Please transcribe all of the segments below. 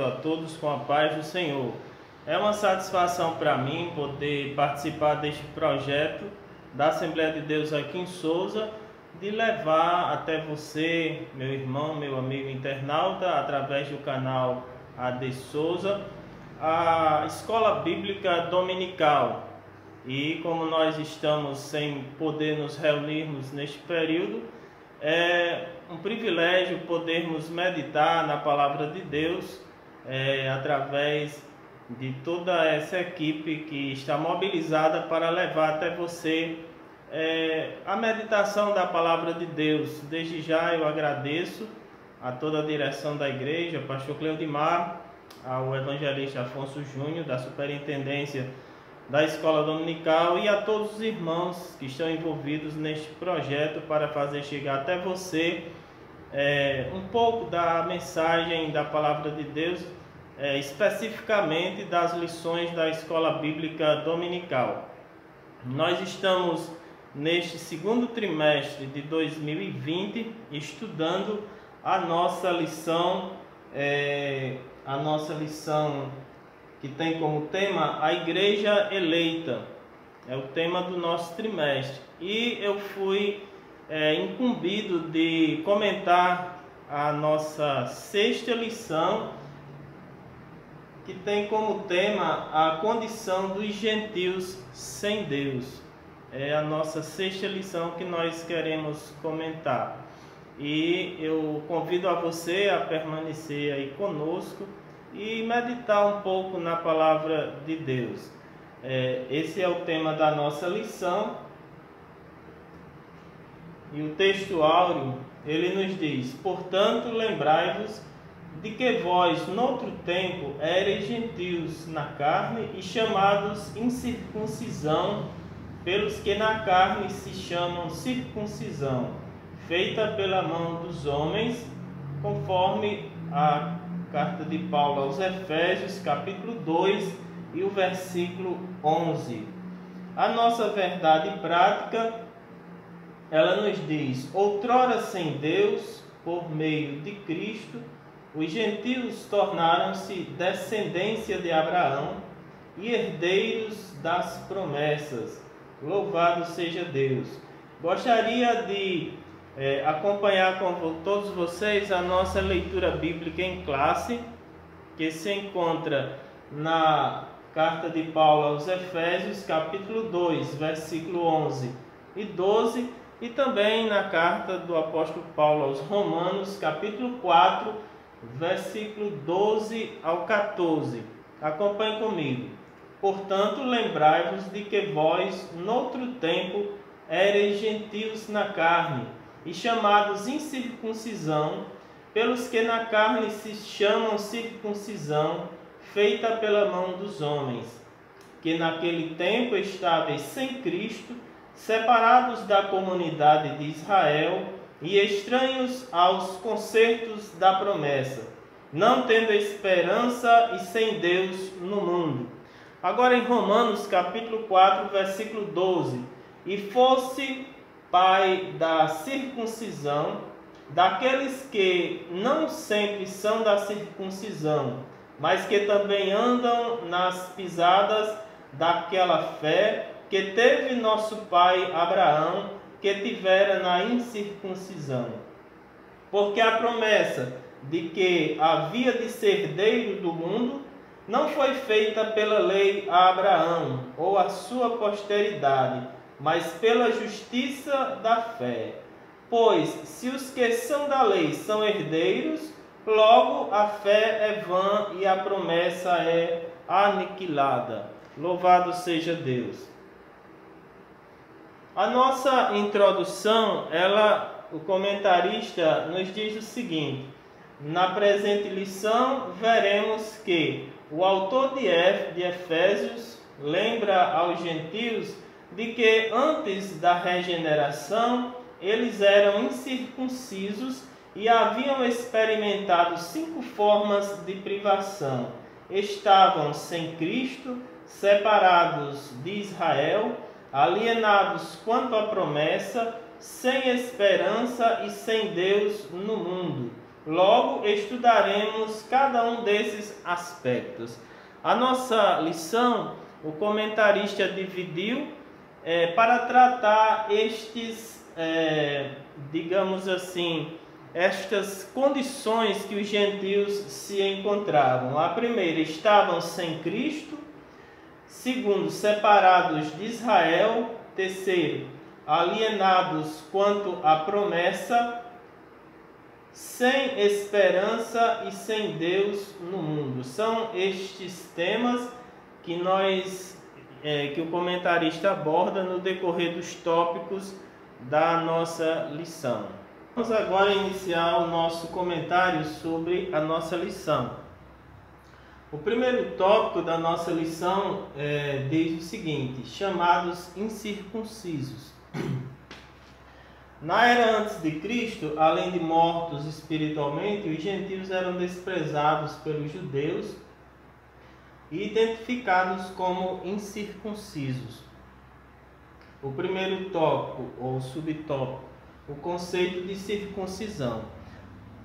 a todos com a paz do Senhor. É uma satisfação para mim poder participar deste projeto da Assembleia de Deus aqui em Souza, de levar até você, meu irmão, meu amigo internauta, através do canal AD Souza, a Escola Bíblica Dominical. E como nós estamos sem poder nos reunirmos neste período, é um privilégio podermos meditar na Palavra de Deus através de toda essa equipe que está mobilizada para levar até você a meditação da Palavra de Deus. Desde já eu agradeço a toda a direção da igreja, pastor Cleudimar, ao evangelista Afonso Júnior, da Superintendência da Escola Dominical, e a todos os irmãos que estão envolvidos neste projeto para fazer chegar até você um pouco da mensagem da Palavra de Deus, especificamente das lições da Escola Bíblica Dominical. Nós estamos neste segundo trimestre de 2020 estudando a nossa lição que tem como tema a Igreja Eleita. É o tema do nosso trimestre. E eu fui incumbido de comentar a nossa sexta lição, que tem como tema a condição dos gentios sem Deus. É a nossa sexta lição que nós queremos comentar. E eu convido a você a permanecer aí conosco e meditar um pouco na Palavra de Deus. Esse é o tema da nossa lição. E o texto áureo, ele nos diz: portanto, lembrai-vos de que vós, noutro tempo, éreis gentios na carne e chamados incircuncisão, pelos que na carne se chamam circuncisão, feita pela mão dos homens, conforme a carta de Paulo aos Efésios, capítulo 2 e o versículo 11. A nossa verdade prática, ela nos diz: outrora sem Deus, por meio de Cristo, os gentios tornaram-se descendência de Abraão e herdeiros das promessas. Louvado seja Deus. Gostaria de acompanhar com todos vocês a nossa leitura bíblica em classe, que se encontra na carta de Paulo aos Efésios, capítulo 2, versículo 11 e 12, e também na carta do apóstolo Paulo aos Romanos, capítulo 4, versículo 12 ao 14. Acompanhe comigo. Portanto, lembrai-vos de que vós, noutro tempo, éreis gentios na carne, e chamados incircuncisão, pelos que na carne se chamam circuncisão, feita pela mão dos homens, que naquele tempo estáveis sem Cristo, separados da comunidade de Israel e estranhos aos concertos da promessa, não tendo esperança e sem Deus no mundo. Agora em Romanos capítulo 4, versículo 12: e fosse pai da circuncisão, daqueles que não sempre são da circuncisão, mas que também andam nas pisadas daquela fé que teve nosso pai Abraão, que tivera na incircuncisão. Porque a promessa de que havia de ser herdeiro do mundo não foi feita pela lei a Abraão ou a sua posteridade, mas pela justiça da fé. Pois, se os que são da lei são herdeiros, logo a fé é vã e a promessa é aniquilada. Louvado seja Deus. A nossa introdução, o comentarista nos diz o seguinte: na presente lição, veremos que o autor de Efésios lembra aos gentios de que antes da regeneração eles eram incircuncisos e haviam experimentado 5 formas de privação. Estavam sem Cristo, separados de Israel, alienados quanto à promessa, sem esperança e sem Deus no mundo. Logo, estudaremos cada um desses aspectos. A nossa lição, o comentarista dividiu para tratar estes, digamos assim, estas condições que os gentios se encontravam. A primeira, estavam sem Cristo. Segundo, separados de Israel. Terceiro, alienados quanto à promessa, sem esperança e sem Deus no mundo. São estes temas que que o comentarista aborda no decorrer dos tópicos da nossa lição. Vamos agora iniciar o nosso comentário sobre a nossa lição. O primeiro tópico da nossa lição diz o seguinte: chamados incircuncisos. Na era antes de Cristo, além de mortos espiritualmente, os gentios eram desprezados pelos judeus e identificados como incircuncisos. O primeiro tópico, ou subtópico, o conceito de circuncisão.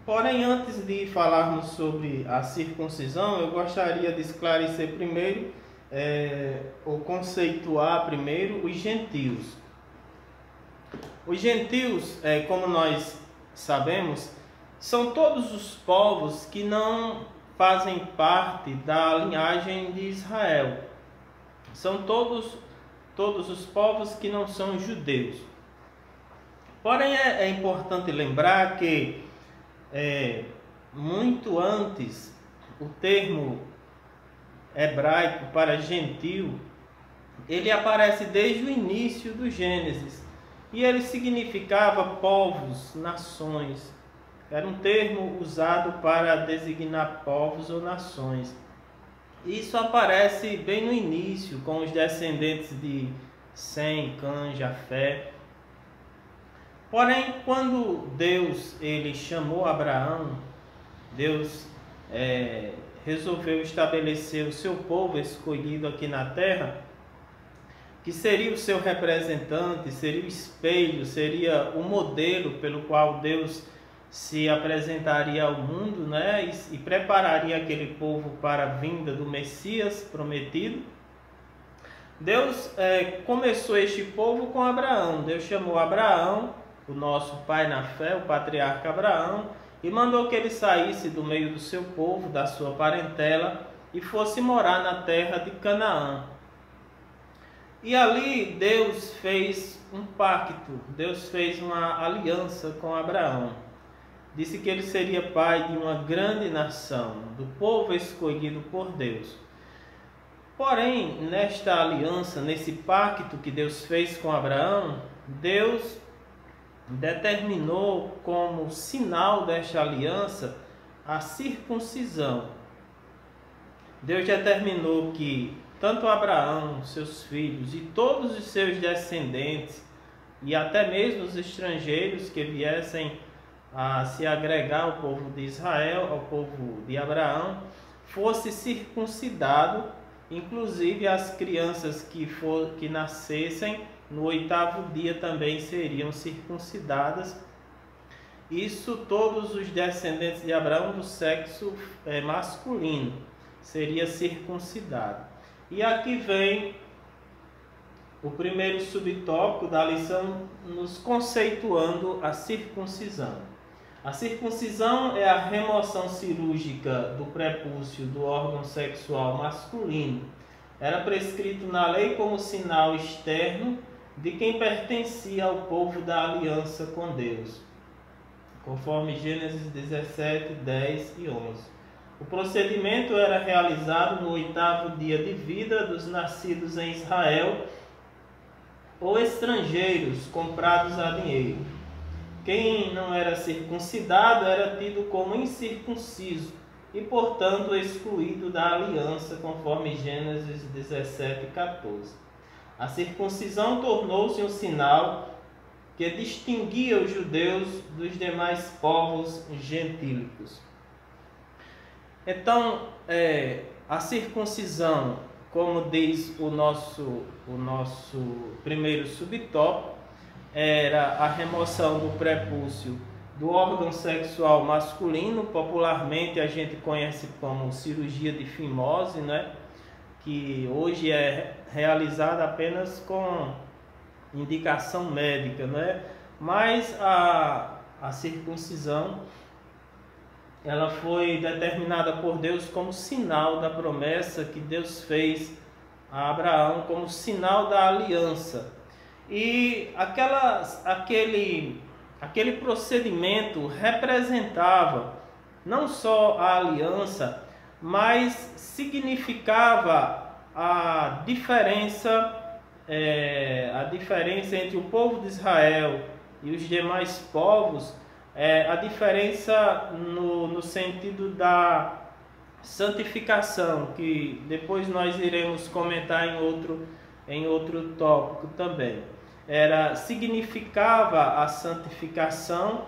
Porém, antes de falarmos sobre a circuncisão, eu gostaria de esclarecer primeiro, ou conceituar primeiro, os gentios. Os gentios, como nós sabemos, são todos os povos que não fazem parte da linhagem de Israel. São todos os povos que não são judeus. Porém, é importante lembrar que muito antes, o termo hebraico para gentio, ele aparece desde o início do Gênesis. E ele significava povos, nações. Era um termo usado para designar povos ou nações. Isso aparece bem no início, com os descendentes de Sem, Cã, Jafé. Porém, quando Deus ele chamou Abraão, Deus resolveu estabelecer o seu povo escolhido aqui na terra, que seria o seu representante, seria o espelho, seria o modelo pelo qual Deus se apresentaria ao mundo, né? E prepararia aquele povo para a vinda do Messias prometido. Deus começou este povo com Abraão. Deus chamou Abraão, o nosso pai na fé, o patriarca Abraão, e mandou que ele saísse do meio do seu povo, da sua parentela, e fosse morar na terra de Canaã. E ali Deus fez um pacto, Deus fez uma aliança com Abraão. Disse que ele seria pai de uma grande nação, do povo escolhido por Deus. Porém, nesta aliança, nesse pacto que Deus fez com Abraão, Deus determinou como sinal desta aliança a circuncisão. Deus determinou que tanto Abraão, seus filhos e todos os seus descendentes, e até mesmo os estrangeiros que viessem a se agregar ao povo de Israel, ao povo de Abraão, fosse circuncidado, inclusive as crianças que nascessem no 8º dia também seriam circuncidadas. Isso todos os descendentes de Abraão do sexo masculino seria circuncidado. E aqui vem o primeiro subtópico da lição, nos conceituando a circuncisão. A circuncisão é a remoção cirúrgica do prepúcio do órgão sexual masculino. Era prescrito na lei como sinal externo de quem pertencia ao povo da aliança com Deus, conforme Gênesis 17, 10 e 11. O procedimento era realizado no 8º dia de vida dos nascidos em Israel ou estrangeiros comprados a dinheiro. Quem não era circuncidado era tido como incircunciso e, portanto, excluído da aliança, conforme Gênesis 17, 14. A circuncisão tornou-se um sinal que distinguia os judeus dos demais povos gentílicos. Então, a circuncisão, como diz o nosso primeiro subtópico, era a remoção do prepúcio do órgão sexual masculino, popularmente a gente conhece como cirurgia de fimose, né? Que hoje é realizada apenas com indicação médica, né? Mas a circuncisão, ela foi determinada por Deus como sinal da promessa que Deus fez a Abraão, como sinal da aliança. E aquele procedimento representava não só a aliança, mas significava a diferença entre o povo de Israel e os demais povos, a diferença no sentido da santificação, que depois nós iremos comentar em outro tópico também. Significava a santificação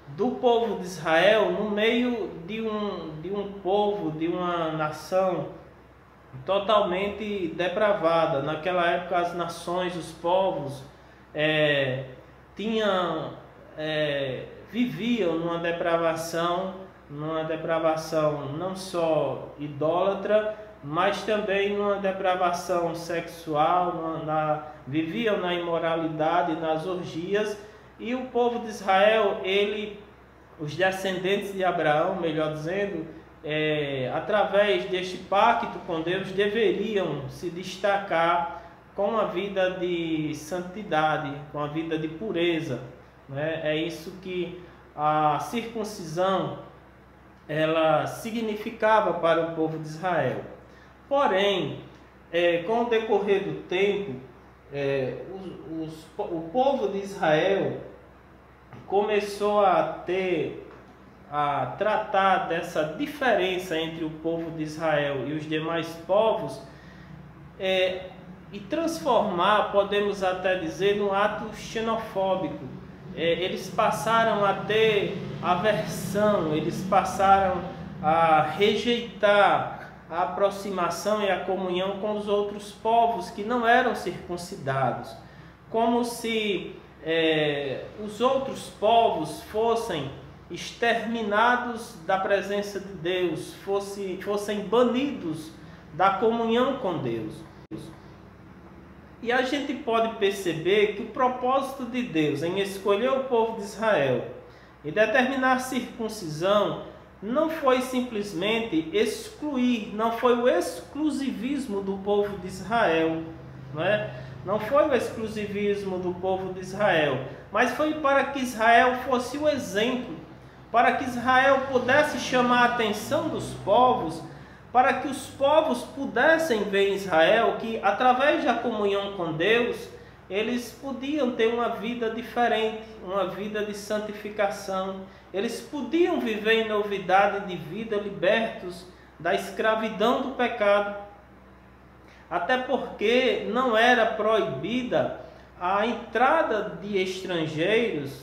do povo de Israel no meio de um povo, de uma nação totalmente depravada. Naquela época as nações, os povos viviam numa depravação não só idólatra, mas também numa depravação sexual, viviam na imoralidade, nas orgias. E o povo de Israel, os descendentes de Abraão, melhor dizendo, através deste pacto com Deus, deveriam se destacar com a vida de santidade, com a vida de pureza, né? É isso que a circuncisão ela significava para o povo de Israel. Porém, com o decorrer do tempo, o povo de Israel começou a tratar dessa diferença entre o povo de Israel e os demais povos e transformar, podemos até dizer, num ato xenofóbico. Eles passaram a ter aversão, eles passaram a rejeitar a aproximação e a comunhão com os outros povos que não eram circuncidados, como se os outros povos fossem exterminados da presença de Deus, fossem banidos da comunhão com Deus. E a gente pode perceber que o propósito de Deus em escolher o povo de Israel e determinar a circuncisão não foi simplesmente excluir, não foi o exclusivismo do povo de Israel, não é? Não foi o exclusivismo do povo de Israel, mas foi para que Israel fosse o exemplo, para que Israel pudesse chamar a atenção dos povos, para que os povos pudessem ver em Israel que, através da comunhão com Deus, eles podiam ter uma vida diferente, uma vida de santificação. Eles podiam viver em novidade de vida, libertos da escravidão do pecado. Até porque não era proibida a entrada de estrangeiros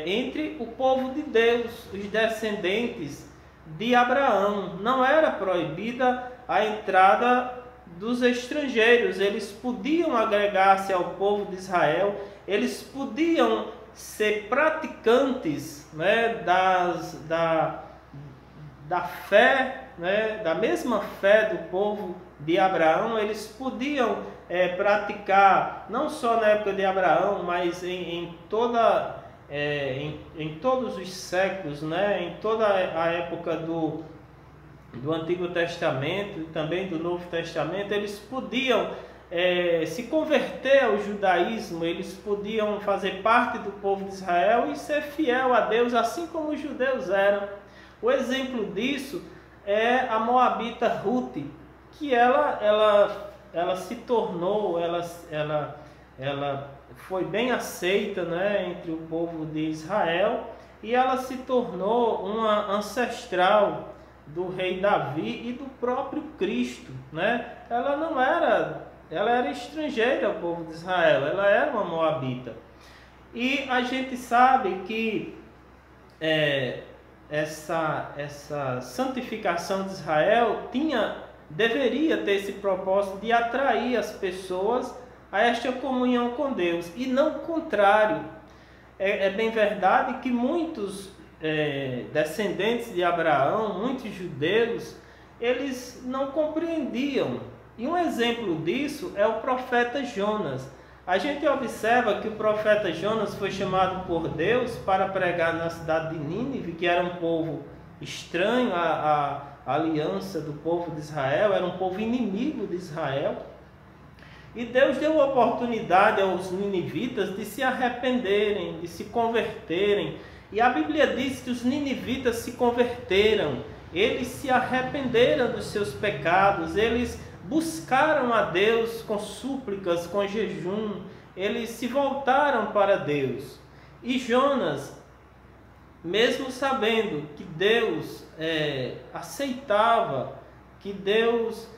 entre o povo de Deus, os descendentes de Abraão. Não era proibida a entrada dos estrangeiros. Eles podiam agregar-se ao povo de Israel, eles podiam ser praticantes, né, da fé, né, da mesma fé do povo de Abraão. Eles podiam praticar, não só na época de Abraão, mas em todos os séculos, né, em toda a época do Antigo Testamento e também do Novo Testamento. Eles podiam se converter ao judaísmo, eles podiam fazer parte do povo de Israel e ser fiel a Deus, assim como os judeus eram. O exemplo disso é a moabita Ruth, que ela se tornou, ela foi bem aceita, né, entre o povo de Israel, e ela se tornou uma ancestral do rei Davi e do próprio Cristo, né? Ela era estrangeira ao povo de Israel, ela era uma moabita. E a gente sabe que essa santificação de Israel deveria ter esse propósito de atrair as pessoas a esta comunhão com Deus, e não o contrário. é bem verdade que muitos descendentes de Abraão, muitos judeus, eles não compreendiam. E um exemplo disso é o profeta Jonas. A gente observa que o profeta Jonas foi chamado por Deus para pregar na cidade de Nínive, que era um povo estranho à aliança do povo de Israel, era um povo inimigo de Israel. E Deus deu oportunidade aos ninivitas de se arrependerem, de se converterem. E a Bíblia diz que os ninivitas se converteram, eles se arrependeram dos seus pecados, eles buscaram a Deus com súplicas, com jejum, eles se voltaram para Deus. E Jonas, mesmo sabendo que Deus aceitava, que Deus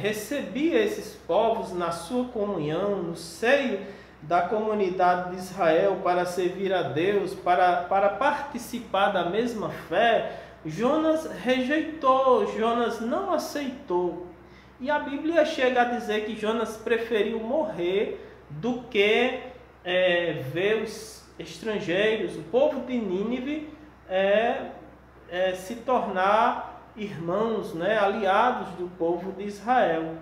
recebia esses povos na sua comunhão, no seio da comunidade de Israel, para servir a Deus, para participar da mesma fé, Jonas rejeitou, Jonas não aceitou. E a Bíblia chega a dizer que Jonas preferiu morrer do que ver os estrangeiros, o povo de Nínive, se tornar irmãos, aliados do povo de Israel.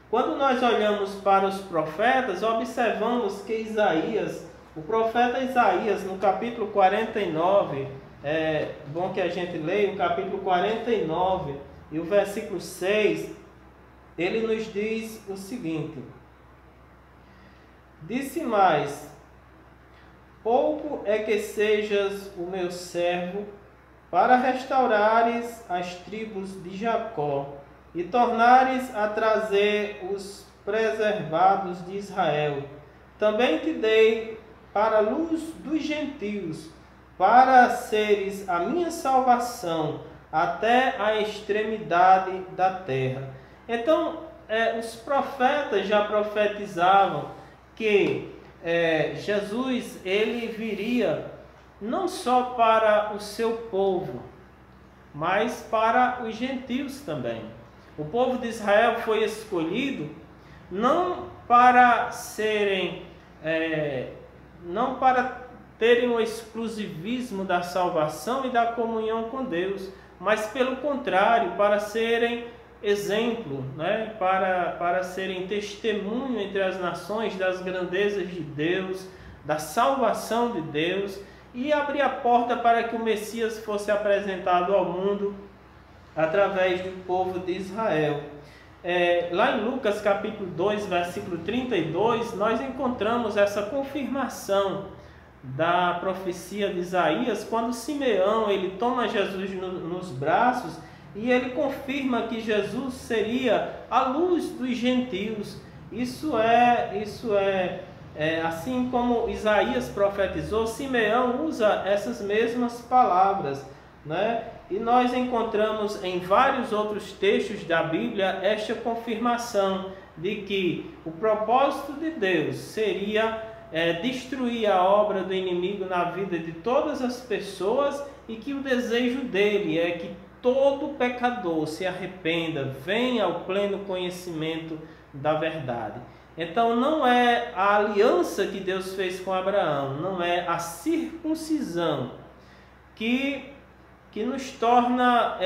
Quando nós olhamos para os profetas, observamos que Isaías, o profeta Isaías, no capítulo 49, é bom que a gente leia o capítulo 49 e o versículo 6, ele nos diz o seguinte: disse mais: pouco é que sejas o meu servo, para restaurares as tribos de Jacó, e tornares a trazer os preservados de Israel. Também te dei para a luz dos gentios, para seres a minha salvação, até a extremidade da terra. Então, os profetas já profetizavam que Jesus ele viria não só para o seu povo, mas para os gentios também. O povo de Israel foi escolhido não para serem, não para terem o exclusivismo da salvação e da comunhão com Deus, mas pelo contrário, para serem exemplo, para serem testemunho entre as nações das grandezas de Deus, da salvação de Deus, e abrir a porta para que o Messias fosse apresentado ao mundo através do povo de Israel. Lá em Lucas capítulo 2, versículo 32, nós encontramos essa confirmação da profecia de Isaías, quando Simeão ele toma Jesus nos braços e ele confirma que Jesus seria a luz dos gentios. Isso é assim como Isaías profetizou, Simeão usa essas mesmas palavras, E nós encontramos em vários outros textos da Bíblia esta confirmação de que o propósito de Deus seria destruir a obra do inimigo na vida de todas as pessoas, e que o desejo dele é que todo pecador se arrependa, venha ao pleno conhecimento da verdade. Então não é a aliança que Deus fez com Abraão, não é a circuncisão que nos torna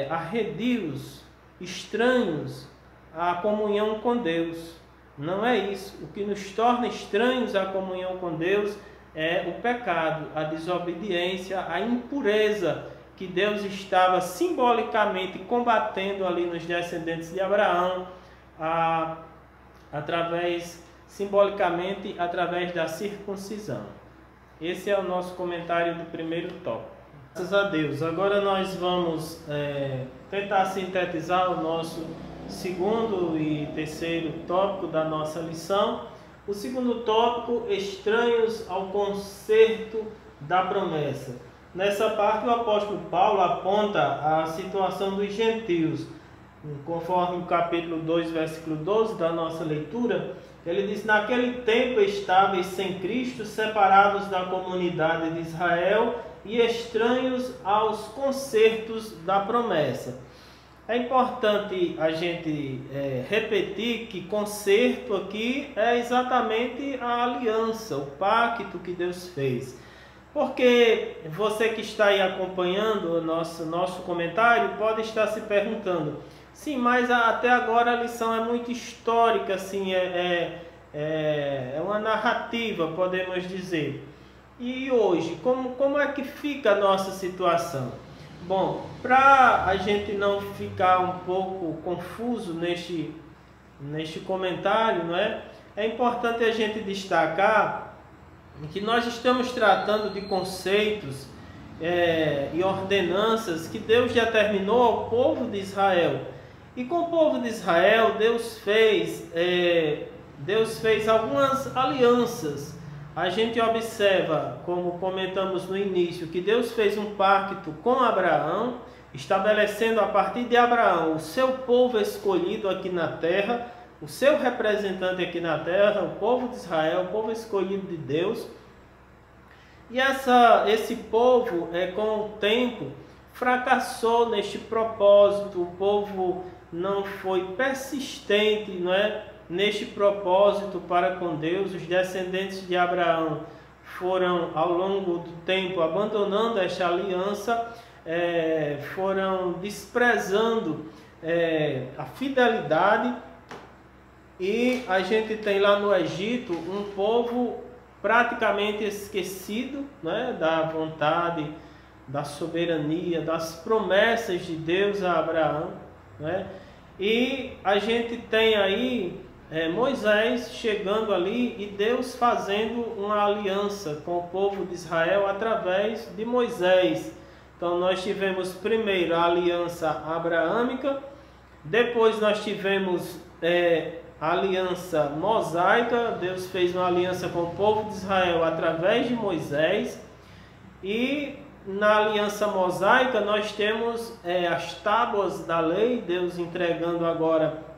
arredios, estranhos à comunhão com Deus. Não é isso. O que nos torna estranhos à comunhão com Deus é o pecado, a desobediência, a impureza que Deus estava simbolicamente combatendo ali nos descendentes de Abraão, simbolicamente através da circuncisão. Esse é o nosso comentário do primeiro tópico. Graças a Deus. Agora nós vamos tentar sintetizar o nosso segundo e terceiro tópico da nossa lição. O segundo tópico: estranhos ao concerto da promessa. Nessa parte o apóstolo Paulo aponta a situação dos gentios. Conforme o capítulo 2, versículo 12 da nossa leitura, ele diz: naquele tempo estáveis sem Cristo, separados da comunidade de Israel e estranhos aos concertos da promessa. É importante a gente repetir que conserto aqui é exatamente a aliança, o pacto que Deus fez. Porque você que está aí acompanhando o nosso comentário pode estar se perguntando: sim, mas até agora a lição é muito histórica, assim, é uma narrativa, podemos dizer. E hoje, como é que fica a nossa situação? Bom, para a gente não ficar um pouco confuso neste comentário, não é? É importante a gente destacar que nós estamos tratando de conceitos e ordenanças que Deus determinou ao povo de Israel. E com o povo de Israel, Deus fez algumas alianças. A gente observa, como comentamos no início, que Deus fez um pacto com Abraão, estabelecendo a partir de Abraão o seu povo escolhido aqui na terra, o seu representante aqui na terra, o povo de Israel, o povo escolhido de Deus. E esse povo, com o tempo, fracassou neste propósito. O povo não foi persistente, não é, neste propósito para com Deus. Os descendentes de Abraão foram, ao longo do tempo, abandonando esta aliança, foram desprezando a fidelidade. E a gente tem lá no Egito um povo praticamente esquecido, né, da vontade, da soberania, das promessas de Deus a Abraão, né? E a gente tem aí Moisés chegando ali e Deus fazendo uma aliança com o povo de Israel através de Moisés. Então nós tivemos primeiro a aliança abraâmica, depois nós tivemos a aliança mosaica. Deus fez uma aliança com o povo de Israel através de Moisés. E na aliança mosaica nós temos as tábuas da lei, Deus entregando agora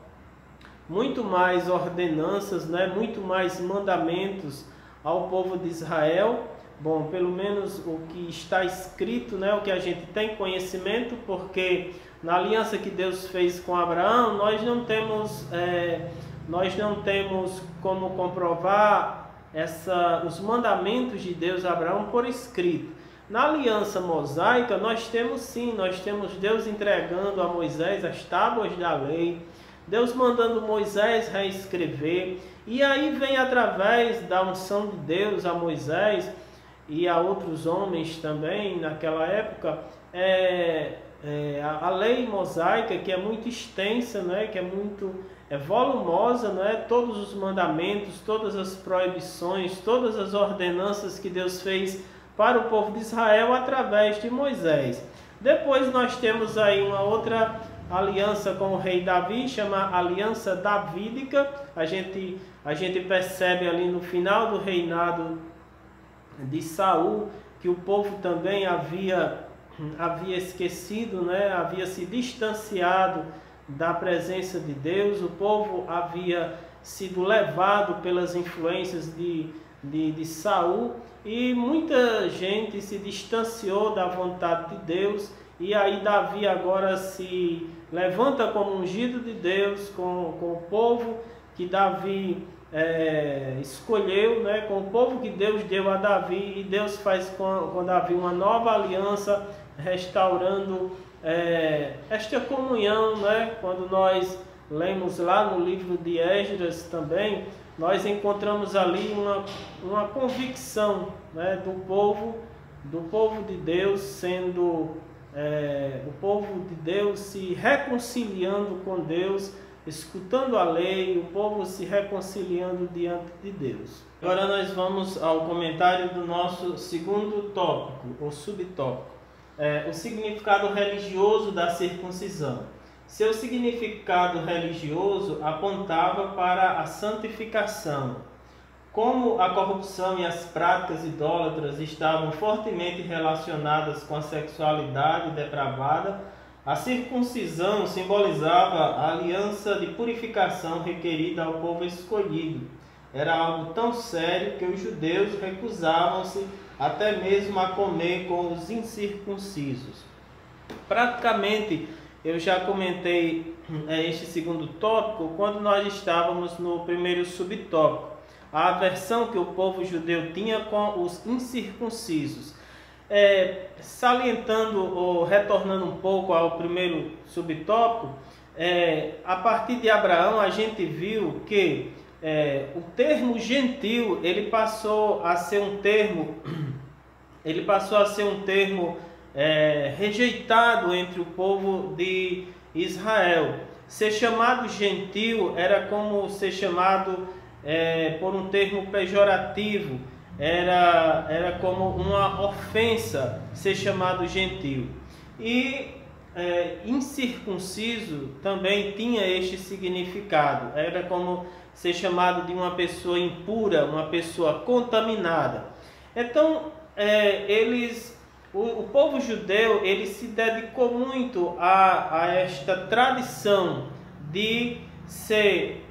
muito mais ordenanças, né? Muito mais mandamentos ao povo de Israel. Bom, pelo menos o que está escrito, né? O que a gente tem conhecimento, porque na aliança que Deus fez com Abraão, nós não temos como comprovar os mandamentos de Deus a Abraão por escrito. Na aliança mosaica nós temos sim, nós temos Deus entregando a Moisés as tábuas da lei, Deus mandando Moisés reescrever, e aí vem através da unção de Deus a Moisés e a outros homens também naquela época, a lei mosaica, que é muito extensa, né, que é muito volumosa, né, todos os mandamentos, todas as proibições, todas as ordenanças que Deus fez para o povo de Israel através de Moisés. Depois nós temos aí uma outra aliança com o rei Davi, chama Aliança Davídica. A gente percebe ali no final do reinado de Saul que o povo também havia esquecido, né? Havia se distanciado da presença de Deus. O povo havia sido levado pelas influências de Saul, e muita gente se distanciou da vontade de Deus. E aí Davi agora se levanta como ungido de Deus com o povo que Davi escolheu, né, com o povo que Deus deu a Davi. E Deus faz com Davi uma nova aliança, restaurando esta comunhão, né? Quando nós lemos lá no livro de Esdras também, nós encontramos ali uma convicção, né, do povo de Deus sendo o povo de Deus se reconciliando com Deus, escutando a lei, o povo se reconciliando diante de Deus. Agora nós vamos ao comentário do nosso segundo tópico, ou subtópico, o significado religioso da circuncisão. Seu significado religioso apontava para a santificação. Como a corrupção e as práticas idólatras estavam fortemente relacionadas com a sexualidade depravada, a circuncisão simbolizava a aliança de purificação requerida ao povo escolhido. Era algo tão sério que os judeus recusavam-se até mesmo a comer com os incircuncisos. Praticamente, eu já comentei este segundo tópico quando nós estávamos no primeiro subtópico, a aversão que o povo judeu tinha com os incircuncisos. Salientando ou retornando um pouco ao primeiro subtópico, a partir de Abraão a gente viu que o termo gentil ele passou a ser um termo rejeitado entre o povo de Israel. Ser chamado gentil era como ser chamado por um termo pejorativo, era como uma ofensa ser chamado gentil. E incircunciso também tinha este significado, era como ser chamado de uma pessoa impura, uma pessoa contaminada. Então, o povo judeu ele se dedicou muito a esta tradição de ser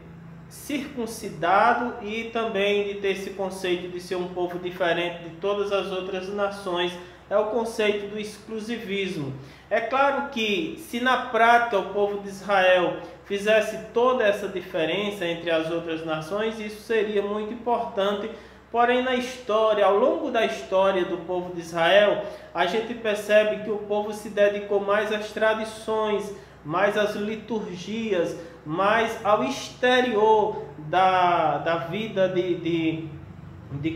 circuncidado e também de ter esse conceito de ser um povo diferente de todas as outras nações. É o conceito do exclusivismo. É claro que se na prática o povo de Israel fizesse toda essa diferença entre as outras nações, isso seria muito importante. Porém, na história, ao longo da história do povo de Israel, a gente percebe que o povo se dedicou mais às tradições, mais às liturgias, mais ao exterior da vida de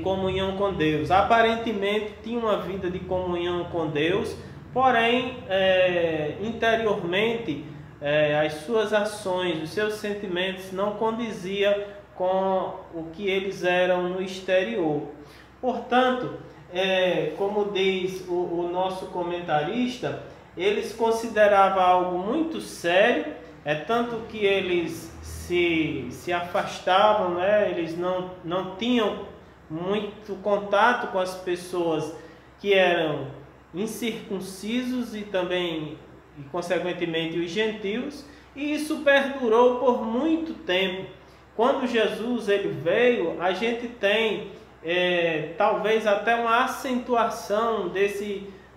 comunhão com Deus. Aparentemente tinha uma vida de comunhão com Deus, porém interiormente as suas ações, os seus sentimentos não condiziam com o que eles eram no exterior. Portanto, como diz o nosso comentarista, eles consideravam algo muito sério, tanto que eles se afastavam, né? Eles não tinham muito contato com as pessoas que eram incircuncisos e também, e consequentemente, os gentios, e isso perdurou por muito tempo. Quando Jesus ele veio, a gente tem talvez até uma acentuação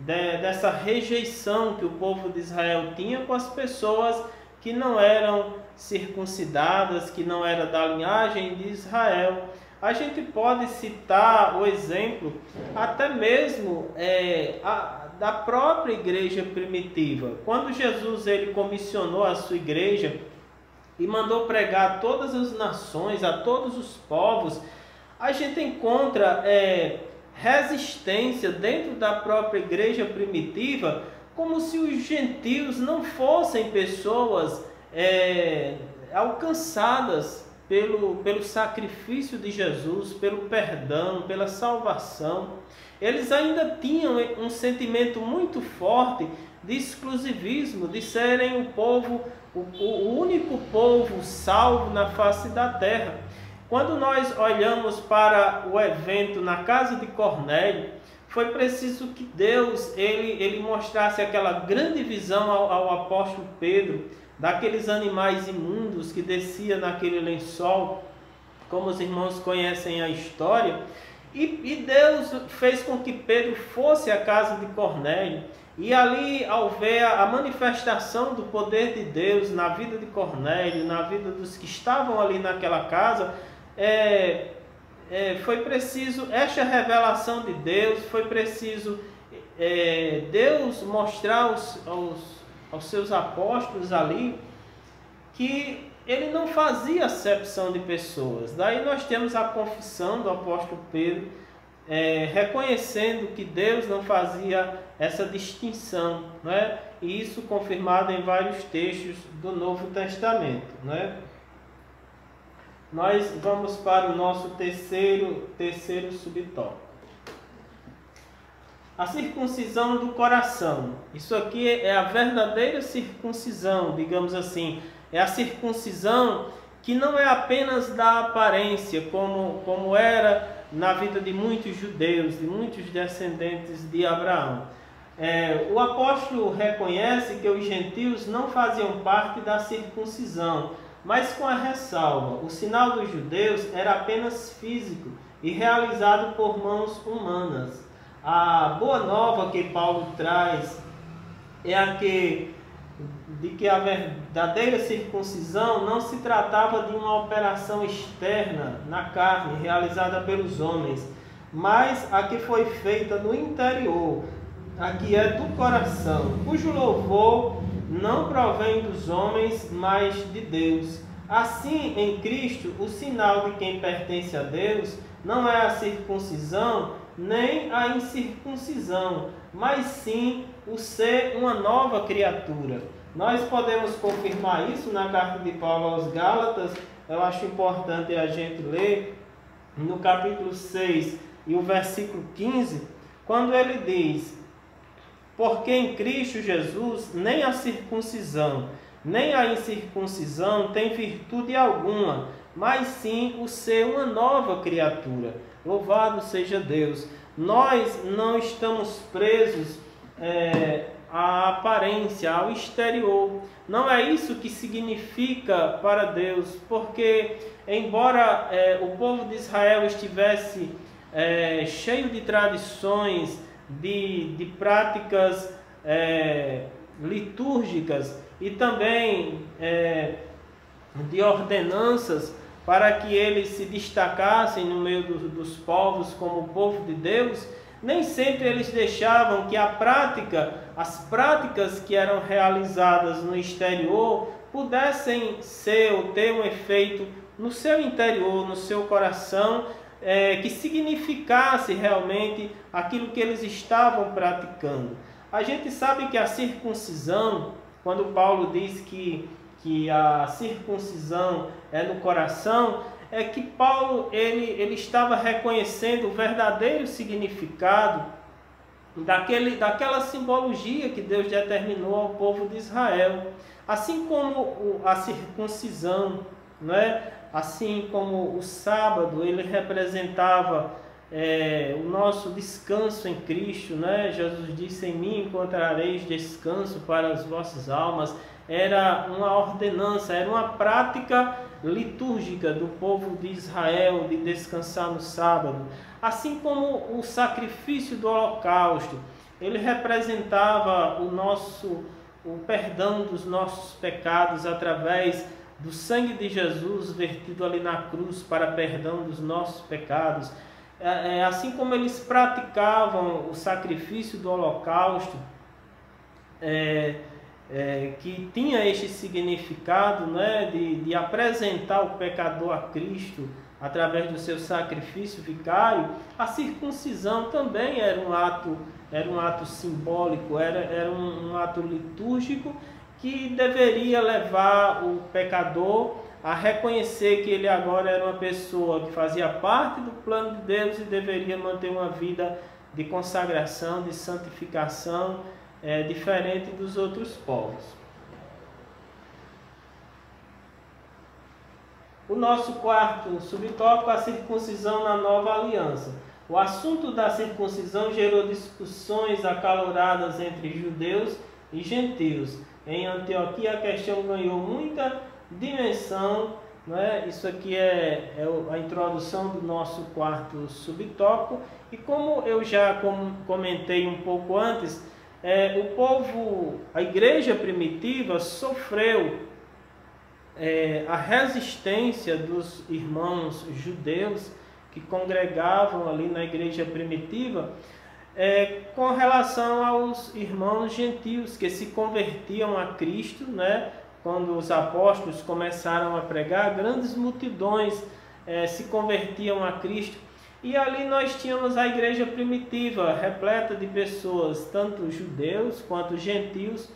dessa rejeição que o povo de Israel tinha com as pessoas que não eram circuncidadas, que não eram da linhagem de Israel. A gente pode citar o exemplo até mesmo da própria igreja primitiva. Quando Jesus ele comissionou a sua igreja e mandou pregar a todas as nações, a todos os povos, a gente encontra resistência dentro da própria igreja primitiva, como se os gentios não fossem pessoas alcançadas pelo sacrifício de Jesus, pelo perdão, pela salvação. Eles ainda tinham um sentimento muito forte de exclusivismo, de serem o povo, o único povo salvo na face da terra. Quando nós olhamos para o evento na casa de Cornélio, foi preciso que Deus ele mostrasse aquela grande visão ao apóstolo Pedro, daqueles animais imundos que descia naquele lençol, como os irmãos conhecem a história, e Deus fez com que Pedro fosse à casa de Cornélio, e ali, ao ver a manifestação do poder de Deus na vida de Cornélio, na vida dos que estavam ali naquela casa, foi preciso esta revelação de Deus, foi preciso Deus mostrar aos seus apóstolos ali que ele não fazia acepção de pessoas. Daí nós temos a confissão do apóstolo Pedro, reconhecendo que Deus não fazia essa distinção, né? E isso confirmado em vários textos do Novo Testamento, né? Nós vamos para o nosso terceiro subtópico. A circuncisão do coração. Isso aqui é a verdadeira circuncisão, digamos assim. É a circuncisão que não é apenas da aparência, como era na vida de muitos judeus, de muitos descendentes de Abraão. O apóstolo reconhece que os gentios não faziam parte da circuncisão, mas com a ressalva: o sinal dos judeus era apenas físico e realizado por mãos humanas. A boa nova que Paulo traz é a que de que a verdadeira circuncisão não se tratava de uma operação externa na carne realizada pelos homens, mas a que foi feita no interior, a que é do coração, cujo louvor não provém dos homens, mas de Deus. Assim, em Cristo, o sinal de quem pertence a Deus não é a circuncisão nem a incircuncisão, mas sim o ser uma nova criatura. Nós podemos confirmar isso na carta de Paulo aos Gálatas. Eu acho importante a gente ler no capítulo 6 e o versículo 15, quando ele diz: porque em Cristo Jesus nem a circuncisão nem a incircuncisão tem virtude alguma, mas sim o ser uma nova criatura. Louvado seja Deus! Nós não estamos presos à aparência, ao exterior. Não é isso que significa para Deus, porque embora o povo de Israel estivesse cheio de tradições, de práticas litúrgicas e também de ordenanças para que eles se destacassem no meio dos povos como o povo de Deus, nem sempre eles deixavam que as práticas que eram realizadas no exterior pudessem ser ou ter um efeito no seu interior, no seu coração, que significasse realmente aquilo que eles estavam praticando. A gente sabe que a circuncisão, quando Paulo diz que a circuncisão é no coração, é que Paulo ele estava reconhecendo o verdadeiro significado daquela simbologia que Deus determinou ao povo de Israel. Assim como a circuncisão, não é? Assim como o sábado, ele representava o nosso descanso em Cristo, né? Jesus disse: em mim encontrareis descanso para as vossas almas. Era uma ordenança, era uma prática litúrgica do povo de Israel de descansar no sábado. Assim como o sacrifício do holocausto, ele representava o perdão dos nossos pecados através do sangue de Jesus vertido ali na cruz para perdão dos nossos pecados. Assim como eles praticavam o sacrifício do holocausto, que tinha este significado, né, de apresentar o pecador a Cristo através do seu sacrifício vicário, a circuncisão também era um ato simbólico, era um ato litúrgico que deveria levar o pecador a reconhecer que ele agora era uma pessoa que fazia parte do plano de Deus e deveria manter uma vida de consagração, de santificação, diferente dos outros povos. O nosso quarto subtópico, a circuncisão na nova aliança. O assunto da circuncisão gerou discussões acaloradas entre judeus e gentios. Em Antioquia a questão ganhou muita dimensão, né? Isso aqui é a introdução do nosso quarto subtópico. E como eu já comentei um pouco antes, a igreja primitiva sofreu a resistência dos irmãos judeus que congregavam ali na igreja primitiva com relação aos irmãos gentios que se convertiam a Cristo, né? Quando os apóstolos começaram a pregar, grandes multidões se convertiam a Cristo. E ali nós tínhamos a igreja primitiva, repleta de pessoas, tanto judeus quanto gentios,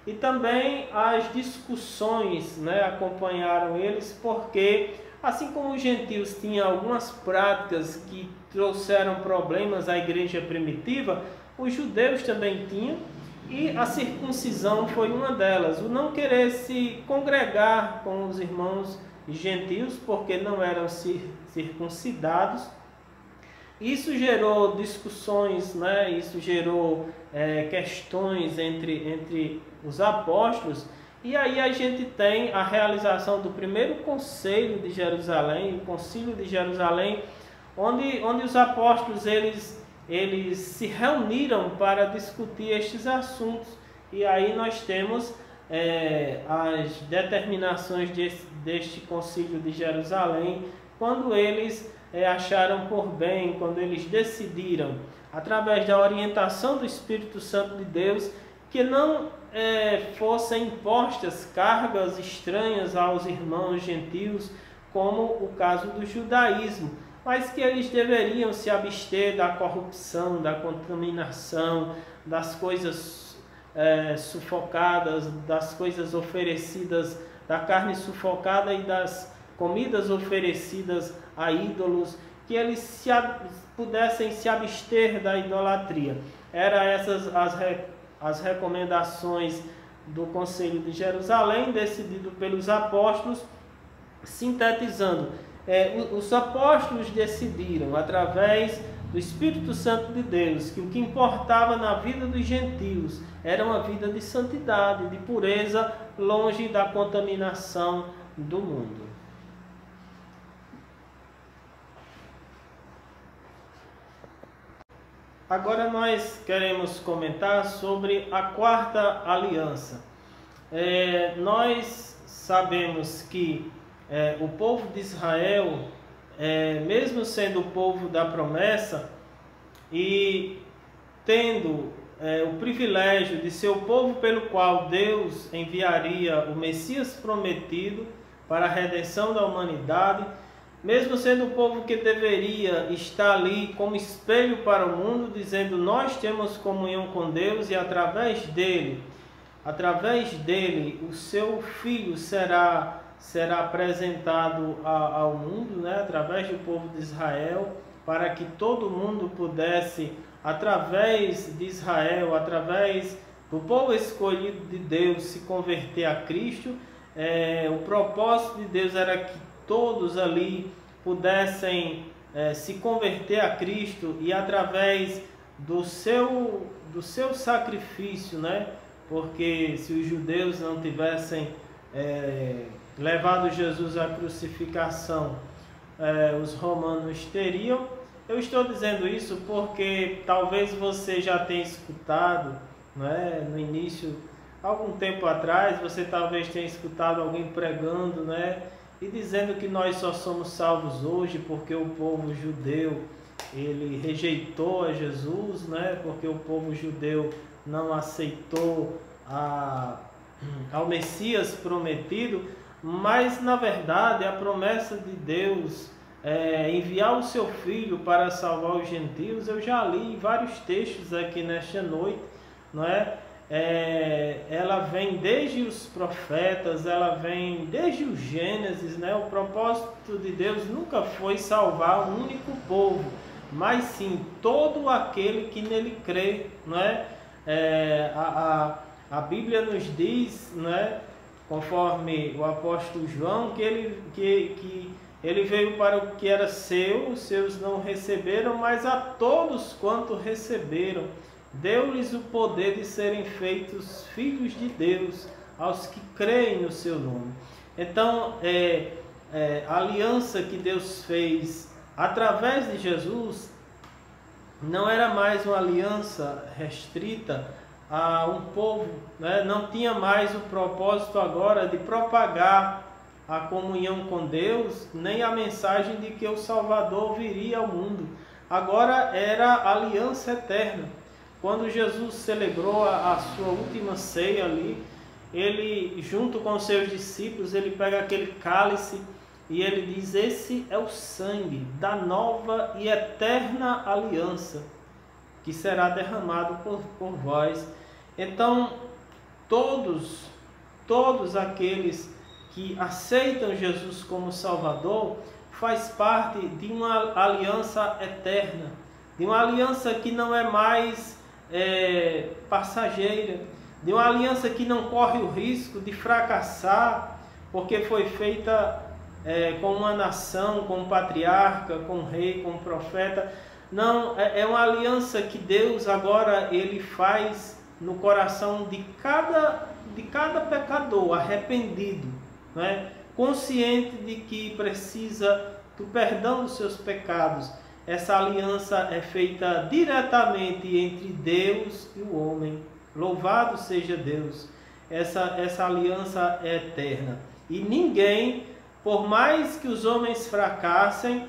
e também as discussões, né, acompanharam eles, porque assim como os gentios tinham algumas práticas que trouxeram problemas à igreja primitiva, os judeus também tinham, e a circuncisão foi uma delas, o não querer se congregar com os irmãos gentios, porque não eram circuncidados. Isso gerou discussões, né? Isso gerou questões entre os apóstolos. E aí a gente tem a realização do primeiro concílio de Jerusalém, o concílio de Jerusalém, onde os apóstolos eles se reuniram para discutir estes assuntos. E aí nós temos as determinações deste Concílio de Jerusalém, quando eles acharam por bem, quando eles decidiram, através da orientação do Espírito Santo de Deus, que não fossem impostas cargas estranhas aos irmãos gentios, como o caso do judaísmo, mas que eles deveriam se abster da corrupção, da contaminação, das coisas sufocadas, das coisas oferecidas, da carne sufocada e das comidas oferecidas a ídolos, que eles pudessem se abster da idolatria. Eram essas as recomendações do Concílio de Jerusalém, decidido pelos apóstolos. Sintetizando, os apóstolos decidiram, através do Espírito Santo de Deus, que o que importava na vida dos gentios era uma vida de santidade, de pureza, longe da contaminação do mundo. Agora nós queremos comentar sobre a quarta aliança. Nós sabemos que o povo de Israel, mesmo sendo o povo da promessa e tendo o privilégio de ser o povo pelo qual Deus enviaria o Messias prometido para a redenção da humanidade, mesmo sendo o povo que deveria estar ali como espelho para o mundo, dizendo: nós temos comunhão com Deus e através dele, o seu Filho será apresentado ao mundo, né? Através do povo de Israel, para que todo mundo pudesse, através de Israel, através do povo escolhido de Deus, se converter a Cristo. O propósito de Deus era que todos ali pudessem se converter a Cristo, e através do seu sacrifício, né? Porque se os judeus não tivessem levado Jesus à crucificação, os romanos teriam. Eu estou dizendo isso porque talvez você já tenha escutado, né, no início, algum tempo atrás, você talvez tenha escutado alguém pregando, né, e dizendo que nós só somos salvos hoje porque o povo judeu ele rejeitou a Jesus, né, porque o povo judeu não aceitou ao Messias prometido. Mas na verdade a promessa de Deus enviar o seu Filho para salvar os gentios, eu já li vários textos aqui nesta noite, não é? Ela vem desde os profetas, ela vem desde o Gênesis, né? O propósito de Deus nunca foi salvar um único povo, mas sim todo aquele que nele crê, não é? A Bíblia nos diz, não é? Conforme o apóstolo João, que ele veio para o que era seu, os seus não receberam, mas a todos quanto receberam, deu-lhes o poder de serem feitos filhos de Deus, aos que creem no seu nome. Então, a aliança que Deus fez através de Jesus não era mais uma aliança restrita a um povo, né? Não tinha mais o propósito agora de propagar a comunhão com Deus, nem a mensagem de que o Salvador viria ao mundo. Agora era a aliança eterna. Quando Jesus celebrou a sua última ceia ali, ele, junto com os seus discípulos, ele pega aquele cálice e ele diz: esse é o sangue da nova e eterna aliança, que será derramado por vós. Então, todos aqueles que aceitam Jesus como Salvador, faz parte de uma aliança eterna, de uma aliança que não é mais passageira, de uma aliança que não corre o risco de fracassar, porque foi feita com uma nação, com um patriarca, com um rei, com um profeta. Não, é uma aliança que Deus agora ele faz no coração de cada pecador arrependido, né? Consciente de que precisa do perdão dos seus pecados. Essa aliança é feita diretamente entre Deus e o homem. Louvado seja Deus. essa aliança é eterna. E ninguém, por mais que os homens fracassem,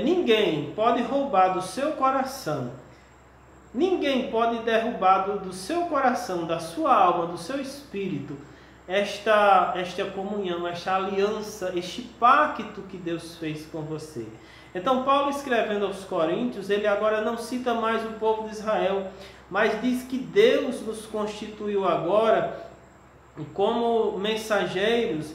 ninguém pode roubar do seu coração, ninguém pode derrubar do seu coração, da sua alma, do seu espírito, esta comunhão, esta aliança, este pacto que Deus fez com você. Então Paulo, escrevendo aos Coríntios, ele agora não cita mais o povo de Israel, mas diz que Deus nos constituiu agora como mensageiros,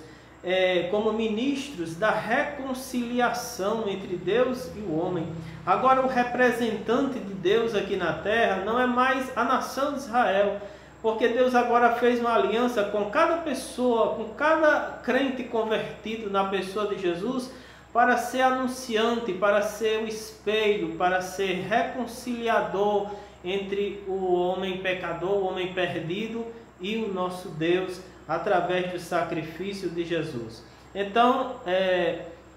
como ministros da reconciliação entre Deus e o homem. Agora o representante de Deus aqui na terra não é mais a nação de Israel, porque Deus agora fez uma aliança com cada pessoa, com cada crente convertido na pessoa de Jesus, para ser anunciante, para ser o espelho, para ser reconciliador entre o homem pecador, o homem perdido e o nosso Deus, através do sacrifício de Jesus. Então,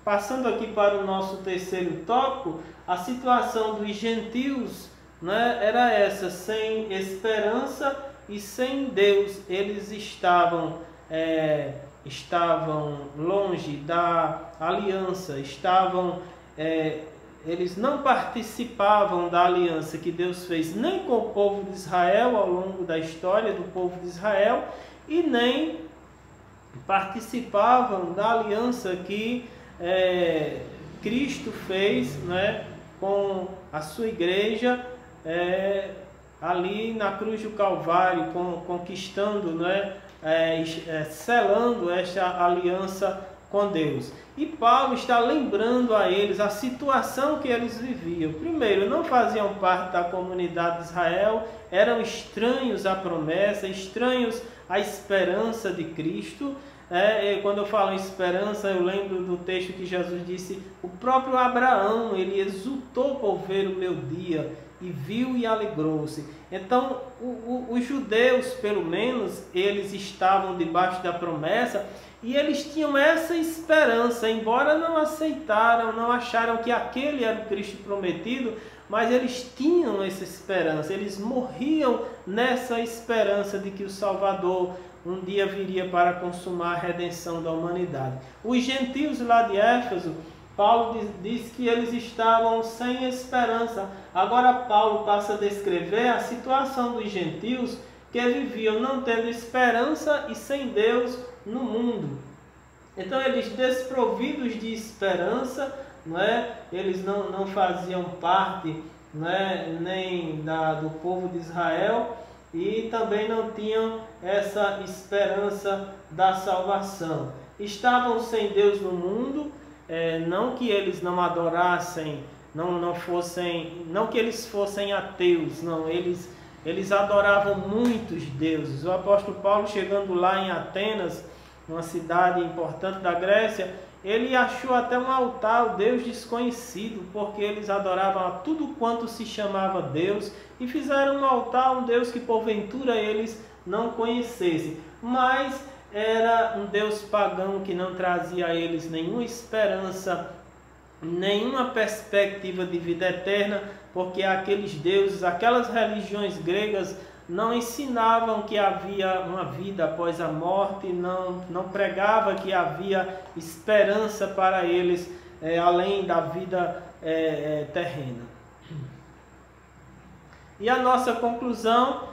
passando aqui para o nosso terceiro tópico, a situação dos gentios, né, era essa: sem esperança e sem Deus. Eles estavam longe da aliança, eles não participavam da aliança que Deus fez nem com o povo de Israel ao longo da história do povo de Israel, e nem participavam da aliança que Cristo fez, né, com a sua igreja, ali na cruz do Calvário, conquistando, né, selando esta aliança com Deus. E Paulo está lembrando a eles a situação que eles viviam. Primeiro, não faziam parte da comunidade de Israel, eram estranhos à promessa, estranhos à esperança de Cristo. Quando eu falo em esperança, eu lembro do texto que Jesus disse: o próprio Abraão, ele exultou por ver o meu dia, e viu e alegrou-se. Então, os judeus, pelo menos, eles estavam debaixo da promessa, e eles tinham essa esperança, embora não aceitaram, não acharam que aquele era o Cristo prometido, mas eles tinham essa esperança, eles morriam nessa esperança de que o Salvador um dia viria para consumar a redenção da humanidade. Os gentios lá de Éfeso, Paulo diz que eles estavam sem esperança. Agora Paulo passa a descrever a situação dos gentios que viviam não tendo esperança e sem Deus no mundo. Então eles, desprovidos de esperança, não é? Eles não faziam parte, não é, nem do povo de Israel, e também não tinham essa esperança da salvação. Estavam sem Deus no mundo. Não que eles não adorassem, não que eles fossem ateus, não, eles adoravam muitos deuses. O apóstolo Paulo, chegando lá em Atenas, uma cidade importante da Grécia, ele achou até um altar ao Deus desconhecido, porque eles adoravam a tudo quanto se chamava Deus, e fizeram um altar a um Deus que porventura eles não conhecessem. Mas era um Deus pagão que não trazia a eles nenhuma esperança, nenhuma perspectiva de vida eterna, porque aqueles deuses, aquelas religiões gregas não ensinavam que havia uma vida após a morte, não pregava que havia esperança para eles além da vida terrena. E a nossa conclusão: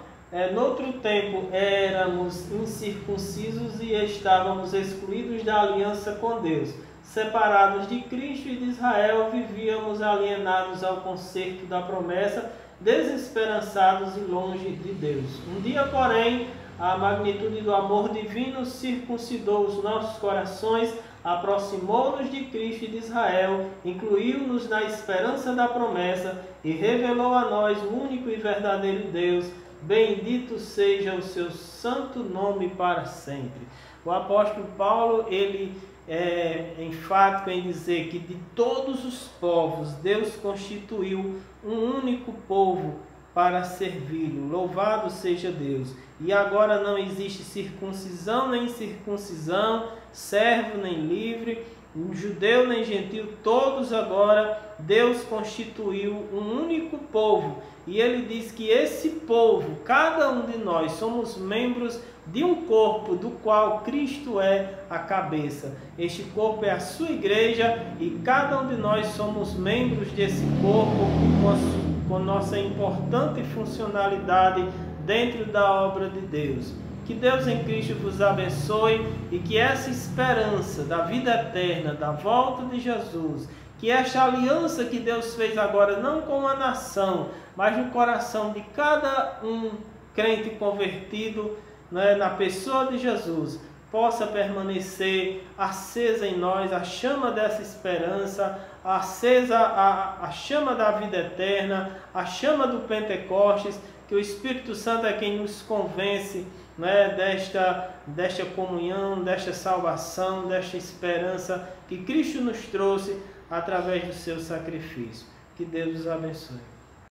noutro tempo éramos incircuncisos e estávamos excluídos da aliança com Deus. Separados de Cristo e de Israel, vivíamos alienados ao concerto da promessa, desesperançados e longe de Deus. Um dia, porém, a magnitude do amor divino circuncidou os nossos corações, aproximou-nos de Cristo e de Israel, incluiu-nos na esperança da promessa e revelou a nós o único e verdadeiro Deus. Bendito seja o seu santo nome para sempre. O apóstolo Paulo, ele é enfático em dizer que de todos os povos Deus constituiu um único povo para servi-lo. Louvado seja Deus! E agora não existe circuncisão nem incircuncisão, servo nem livre, um judeu nem gentil, todos agora Deus constituiu um único povo. E ele diz que esse povo, cada um de nós, somos membros de um corpo do qual Cristo é a cabeça. Este corpo é a sua igreja e cada um de nós somos membros desse corpo com nossa importante funcionalidade dentro da obra de Deus. Que Deus em Cristo vos abençoe e que essa esperança da vida eterna, da volta de Jesus, que esta aliança que Deus fez agora, não com a nação, mas no coração de cada um crente convertido, né, na pessoa de Jesus, possa permanecer acesa em nós a chama dessa esperança, acesa a chama da vida eterna, a chama do Pentecostes, que o Espírito Santo é quem nos convence, né, desta comunhão, desta salvação, desta esperança que Cristo nos trouxe através do seu sacrifício. Que Deus os abençoe.